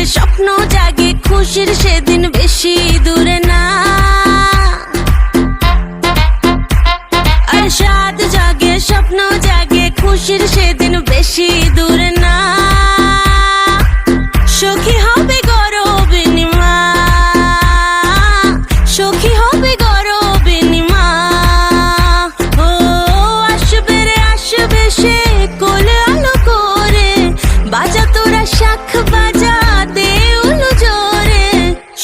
স্বপ্ন জাগে খুশির সেদিন বেশি দূরে না। আর স্বাদ জাগে স্বপ্ন জাগে খুশির সেদিন বেশি দূরে না। সখী হবে গরবিনী মা, সখী হবে গরবিনী মা। ও আসবে রে আসবে সে কোলে আলো করে, বাজা তোরা শাখ বাজা দে উলু জোরে।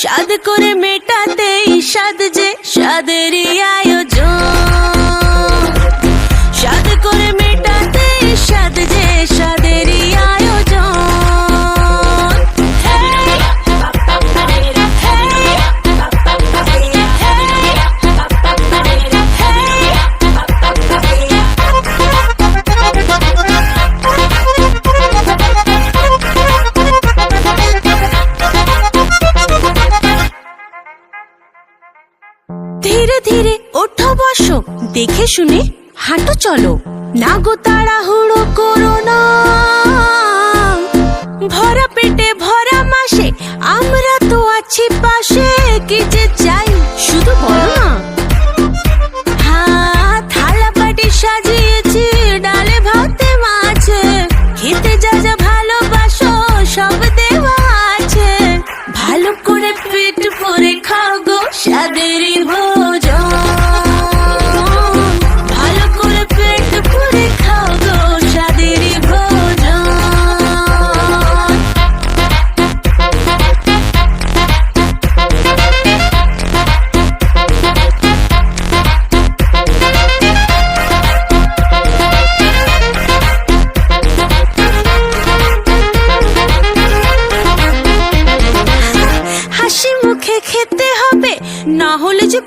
সাদ করে মেটাতে সাদ যে সাদেরই আয়োজন, সাদ করে মেটাতে সাদ যে সাদেরই আয়োজন। ধীরে ধীরে ওঠো বসো, দেখে শুনে হাঁটো চলো, না গো তাড়াহুড়ো করো না। ভরা পেটে ভরা মাসে আমরা তো আছি পাশে, কি যে চাই শুধু বলো না। হ্যাঁ থালা বাটি সাজিয়েছি ডালে ভাতে মাছে, খেতে যা যা ভালোবাসো সব দেওয়া আছে। ভালো করে পেট ভরে খাও গো সাদেরই ভোজন, ভালো করে পেট ভরে খাও গো সাদেরই ভোজন। হাসি মুখে খেতে হবে, না হলে যে